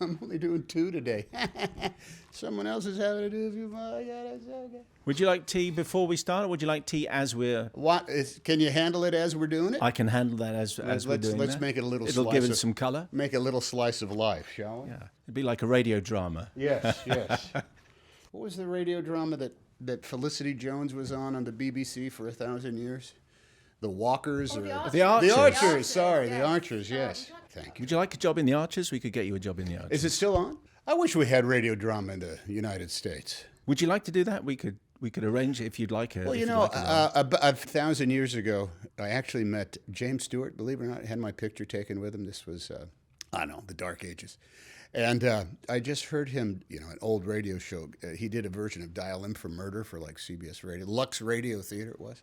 I'm only doing 2 today. Someone else is having to do a few more. Yeah, that's okay. Would you like tea before we start, or would you like tea as we're... Can you handle it as we're doing it? I can handle that as we're doing Let's that. make it a little It'll slice give it of, some colour. Make a little slice of life, shall we? Yeah. It'd be like a radio drama. Yes, yes. What was the radio drama that Felicity Jones was on the BBC for 1,000 years? The Walkers? The Archers. The Archers, sorry, yes. the Archers, yes. Thank you. Would you like a job in the Archers? We could get you a job in the Archers. Is it still on? I wish we had radio drama in the United States. Would you like to do that? We could arrange it if you'd like it. Well, you know, 1,000 years ago, I actually met James Stewart, believe it or not. I had my picture taken with him. This was, the Dark Ages. And I just heard him, an old radio show. He did a version of Dial M for Murder for like CBS Radio, Lux Radio Theater it was.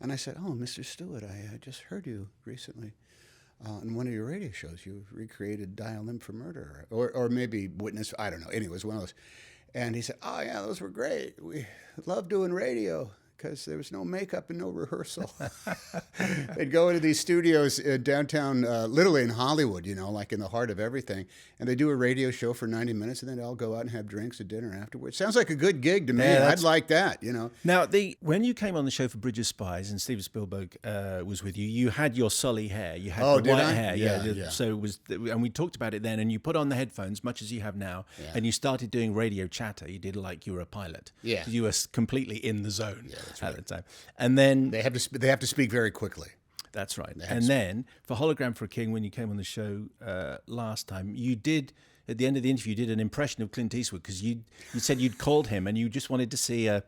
And I said, oh, Mr. Stewart, I just heard you recently on one of your radio shows. You recreated Dial M for Murder or maybe Witness, I don't know. Anyway, it was one of those. And he said, oh, yeah, those were great. We love doing radio because there was no makeup and no rehearsal. They'd go into these studios downtown, literally in Hollywood, like in the heart of everything. And they do a radio show for 90 minutes, and then they all go out and have drinks at dinner afterwards. Sounds like a good gig to me. Yeah, I'd like that, Now, when you came on the show for Bridge of Spies and Steven Spielberg was with you, you had your Sully hair. You had the white hair. Yeah. So it was, and we talked about it then, and you put on the headphones, much as you have now, and you started doing radio chatter. You did like you were a pilot. Yeah. You were completely in the zone that's at the time. And then... They have to speak very quickly. That's right. And then for Hologram for a King, when you came on the show last time, you did, at the end of the interview, you did an impression of Clint Eastwood because you said you'd called him and you just wanted to see a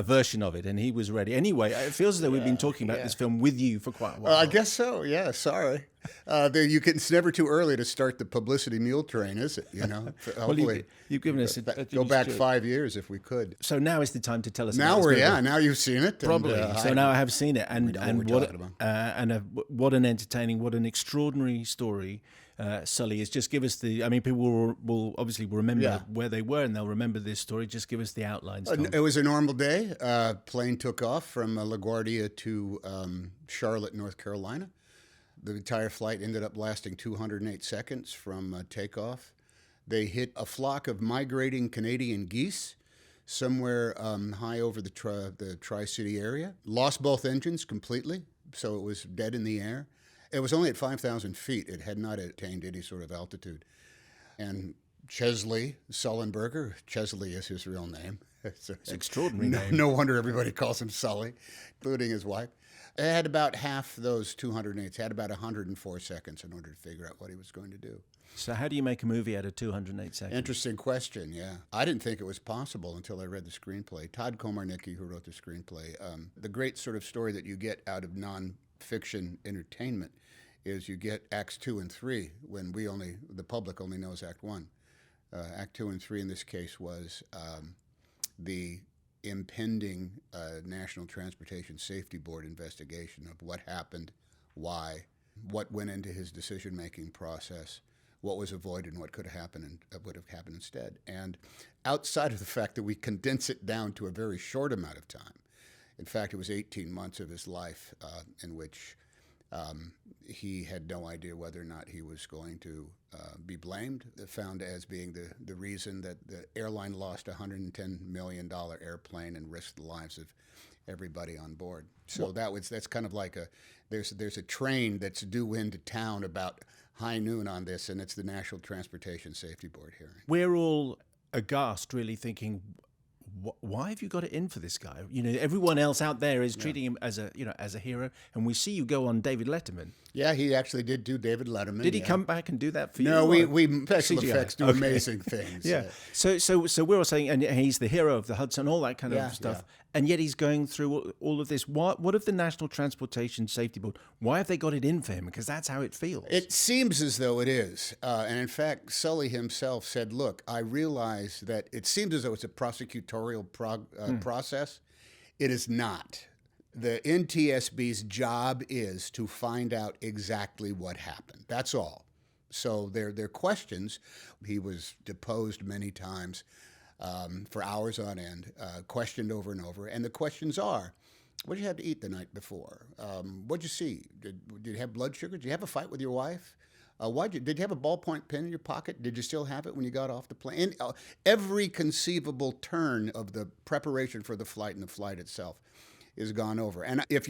version of it, and he was ready. Anyway, it feels as though we've been talking about this film with you for quite a while. I guess so. Yeah. Sorry. It's never too early to start the publicity mule train, is it? Hopefully, you've given us go back 5 years if we could. So now is the time to tell us. Now about this movie. now you've seen it. Probably. So now I have seen it, and what an entertaining, what an extraordinary story. Sully is. Just give us people will obviously remember where they were and they'll remember this story. Just give us the outlines. It was a normal day. Plane took off from LaGuardia to Charlotte, North Carolina. The entire flight ended up lasting 208 seconds from takeoff. They hit a flock of migrating Canadian geese somewhere high over the Tri-City area. Lost both engines completely, so it was dead in the air. It was only at 5,000 feet. It had not attained any sort of altitude. And Chesley Sullenberger, Chesley is his real name. It's an extraordinary name. No wonder everybody calls him Sully, including his wife. It had about half those 208. Had about 104 seconds in order to figure out what he was going to do. So how do you make a movie out of 208 seconds? Interesting question, yeah. I didn't think it was possible until I read the screenplay. Todd Komarnicki, who wrote the screenplay, the great sort of story that you get out of non-fiction entertainment is you get Acts 2 and 3 when the public only knows Act 1. Act 2 and 3 in this case was the impending National Transportation Safety Board investigation of what happened, why, what went into his decision-making process, what was avoided and what could have happened and would have happened instead. And outside of the fact that we condense it down to a very short amount of time, in fact, it was 18 months of his life in which he had no idea whether or not he was going to be blamed, found as being the reason that the airline lost a $110 million airplane and risked the lives of everybody on board. So that's kind of like there's a train that's due into town about high noon on this, and it's the National Transportation Safety Board hearing. We're all aghast, really thinking, why have you got it in for this guy? Everyone else out there is treating him as a hero, and we see you go on David Letterman. Yeah, he actually did do David Letterman. Did he come back and do that for you? No, we special effects do amazing things. Yeah. So we're all saying, and he's the hero of the Hudson, all that kind of stuff, and yet he's going through all of this. What if the National Transportation Safety Board? Why have they got it in for him? Because that's how it feels. It seems as though it is, and in fact, Sully himself said, "Look, I realize that it seems as though it's a prosecutorial process. It is not. The NTSB's job is to find out exactly what happened. That's all. So they're questions. He was deposed many times for hours on end, questioned over and over. And the questions are, what did you have to eat the night before? What did you see? Did you have blood sugar? Did you have a fight with your wife? Did you have a ballpoint pen in your pocket? Did you still have it when you got off the plane? And, every conceivable turn of the preparation for the flight and the flight itself is gone over. And if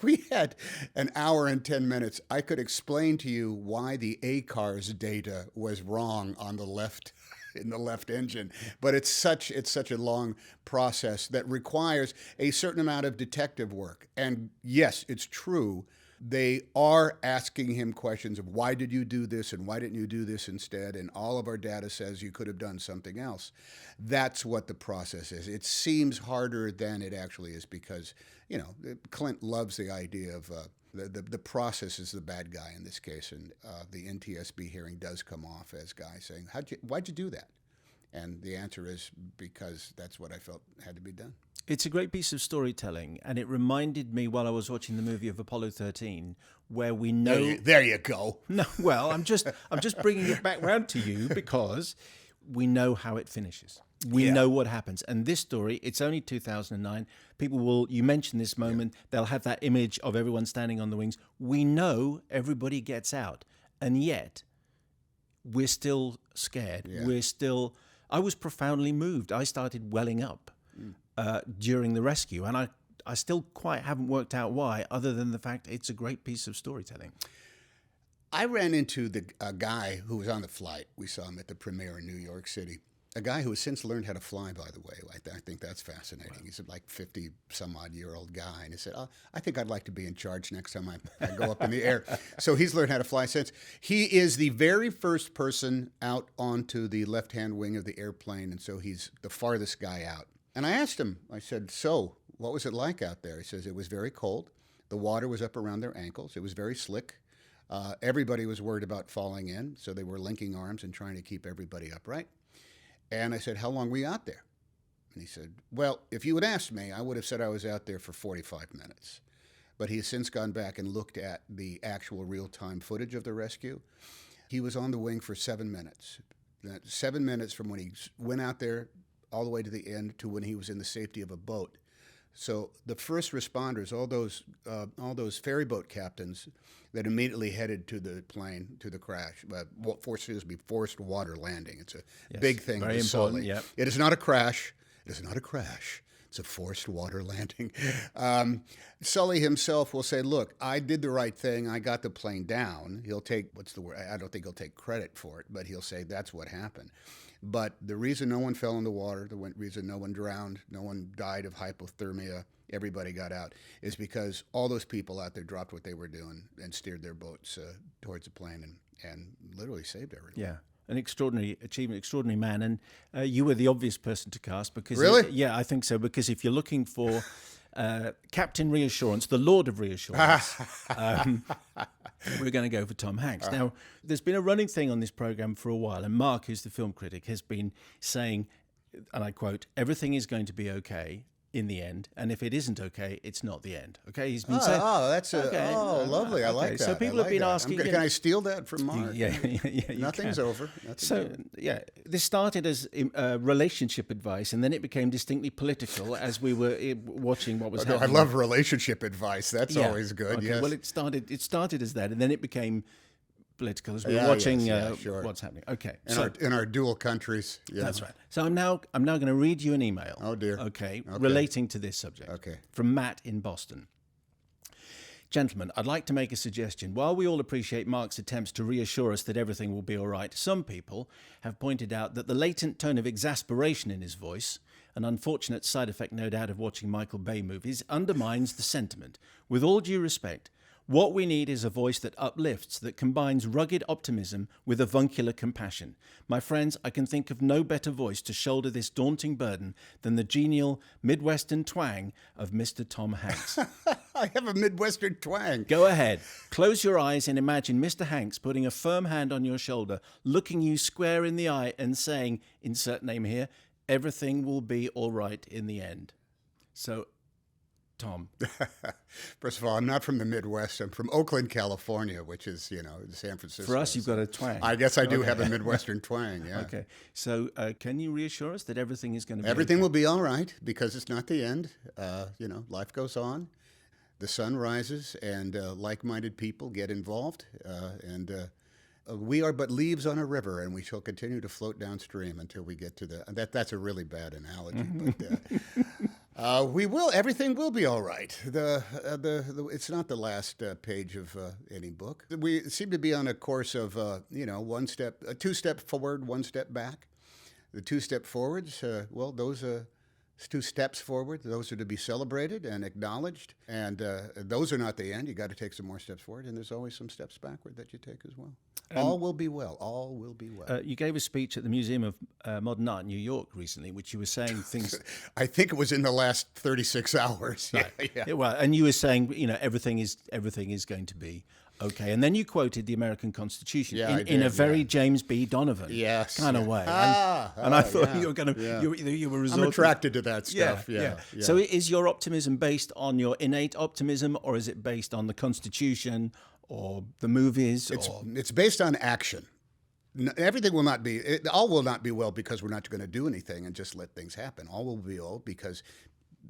we had an hour and 10 minutes, I could explain to you why the ACARS data was wrong on the left in the left engine. But it's such a long process that requires a certain amount of detective work. And yes, it's true. They are asking him questions of why did you do this and why didn't you do this instead? And all of our data says you could have done something else. That's what the process is. It seems harder than it actually is because, Clint loves the idea of the process is the bad guy in this case. And the NTSB hearing does come off as guys saying, why'd you do that? And the answer is because that's what I felt had to be done. It's a great piece of storytelling, and it reminded me while I was watching the movie of Apollo 13, where we know. There you go. No, well, I'm just bringing it back round to you because we know how it finishes. We know what happens, and this story. It's only 2009. People will. You mentioned this moment. They'll have that image of everyone standing on the wings. We know everybody gets out, and yet we're still scared. Yeah. We're still. I was profoundly moved. I started welling up. During the rescue, and I still quite haven't worked out why, other than the fact it's a great piece of storytelling. I ran into a guy who was on the flight. We saw him at the premiere in New York City. A guy who has since learned how to fly, by the way. I think that's fascinating. Wow. He's a 50-some-odd-year-old guy. And he said, I think I'd like to be in charge next time I go up in the air. So he's learned how to fly since. He is the very first person out onto the left-hand wing of the airplane, and so he's the farthest guy out. And I asked him, I said, so what was it like out there? He says, it was very cold. The water was up around their ankles. It was very slick. Everybody was worried about falling in, so they were linking arms and trying to keep everybody upright. And I said, how long were you out there? And he said, well, if you had asked me, I would have said I was out there for 45 minutes. But he has since gone back and looked at the actual real-time footage of the rescue. He was on the wing for 7 minutes. 7 minutes from when he went out there all the way to the end to when he was in the safety of a boat. So the first responders, all those ferry boat captains that immediately headed to the plane, to the crash, forced water landing. It's a big thing. Very important. Yep. It is not a crash. It is not a crash. It's a forced water landing. Sully himself will say, look, I did the right thing. I got the plane down. He'll take, I don't think he'll take credit for it, but he'll say that's what happened. But the reason no one fell in the water, the reason no one drowned, no one died of hypothermia, everybody got out, is because all those people out there dropped what they were doing and steered their boats towards the plane and literally saved everyone. Yeah. An extraordinary achievement, extraordinary man. And you were the obvious person to cast because... Really? Yeah, I think so. Because if you're looking for Captain Reassurance, the Lord of Reassurance, we're going to go for Tom Hanks. Now, there's been a running thing on this program for a while, and Mark, who's the film critic, has been saying, and I quote, everything is going to be okay in the end, and if it isn't okay, it's not the end. Okay, he's been saying. Oh, that's lovely. I like that. So people have been asking. Can I steal that from Mark? Yeah. Nothing's over. This started as relationship advice, and then it became distinctly political as we were watching what was happening. I love relationship advice. That's always good. Okay. Yes. Well, it started as that, and then it became political as we were watching what's happening. Okay, in our dual countries. Yeah. That's right. So I'm now going to read you an email. Oh dear. Okay, relating to this subject. Okay. From Matt in Boston. Gentlemen, I'd like to make a suggestion. While we all appreciate Mark's attempts to reassure us that everything will be all right, some people have pointed out that the latent tone of exasperation in his voice, an unfortunate side effect no doubt of watching Michael Bay movies, undermines the sentiment. With all due respect, what we need is a voice that uplifts, that combines rugged optimism with avuncular compassion. My friends, I can think of no better voice to shoulder this daunting burden than the genial Midwestern twang of Mr. Tom Hanks. I have a Midwestern twang. Go ahead. Close your eyes and imagine Mr. Hanks putting a firm hand on your shoulder, looking you square in the eye and saying, insert name here, everything will be all right in the end. So, Tom. First of all, I'm not from the Midwest. I'm from Oakland, California, which is, San Francisco. For us, you've got a twang. I guess I do have a Midwestern twang, yeah. Okay. So can you reassure us that everything is going to be Everything will be all right because it's not the end. Life goes on. the sun rises and like-minded people get involved, we are but leaves on a river, and we shall continue to float downstream until we get to that's a really bad analogy, but we will. Everything will be all right. It's not the last page of any book. We seem to be on a course of two step forward, one step back. The 2 step forwards, those 2 steps forward, those are to be celebrated and acknowledged. And those are not the end. You got to take some more steps forward, and there's always some steps backward that you take as well. All will be well. All will be well. You gave a speech at the Museum of Modern Art in New York recently, which you were saying things. I think it was in the last 36 hours. Right. Yeah. Well, and you were saying, everything is going to be okay. And then you quoted the American Constitution in a very James B. Donovan kind of way. And I thought you were going to, you were resorting. I'm attracted to that stuff. Yeah. So is your optimism based on your innate optimism, or is it based on the Constitution or the movies? It's based on action. Everything will not be, all will not be well because we're not going to do anything and just let things happen. All will be well because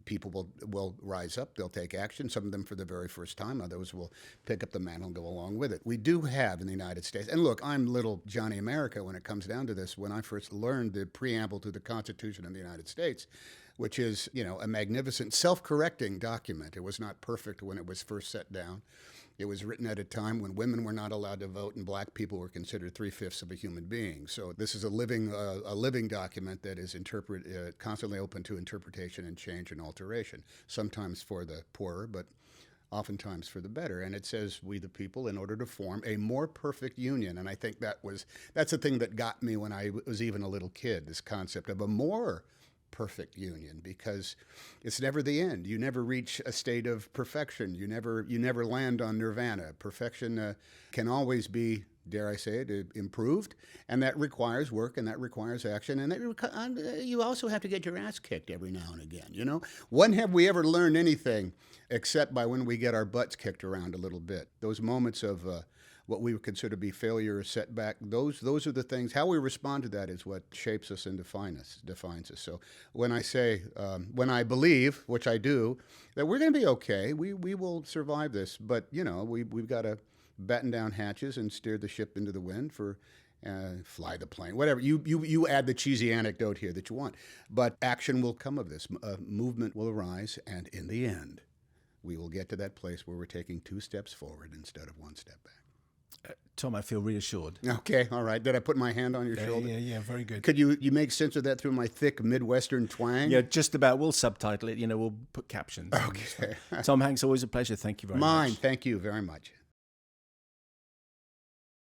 people will rise up. They'll take action. Some of them for the very first time. Others will pick up the mantle and go along with it. We do have in the United States, and look, I'm little Johnny America when it comes down to this. When I first learned the preamble to the Constitution of the United States, which is, a magnificent self-correcting document. It was not perfect when it was first set down. It was written at a time when women were not allowed to vote and black people were considered 3/5 of a human being. So this is a living document that is constantly open to interpretation and change and alteration, sometimes for the poorer, but oftentimes for the better. And it says, we the people, in order to form a more perfect union. And I think that's the thing that got me when I was even a little kid, this concept of a more perfect union, because it's never the end. You never reach a state of perfection. You never land on nirvana. Perfection can always be, dare I say it, improved, and that requires work, and that requires action, and you also have to get your ass kicked every now and again. When have we ever learned anything except by when we get our butts kicked around a little bit? Those moments of what we would consider to be failure or setback, those are the things. How we respond to that is what shapes us and defines us. So when I say, when I believe, which I do, that we're going to be okay, we will survive this, but we've got to batten down hatches and steer the ship into the wind fly the plane, whatever. You add the cheesy anecdote here that you want, but action will come of this. Movement will arise, and in the end, we will get to that place where we're taking 2 steps forward instead of 1 step back. Tom, I feel reassured. Okay, all right. Did I put my hand on your shoulder? Yeah, very good. Could you make sense of that through my thick Midwestern twang? Yeah, just about. We'll subtitle it. We'll put captions. Okay. Tom Hanks, always a pleasure. Thank you very much. Mine. Thank you very much.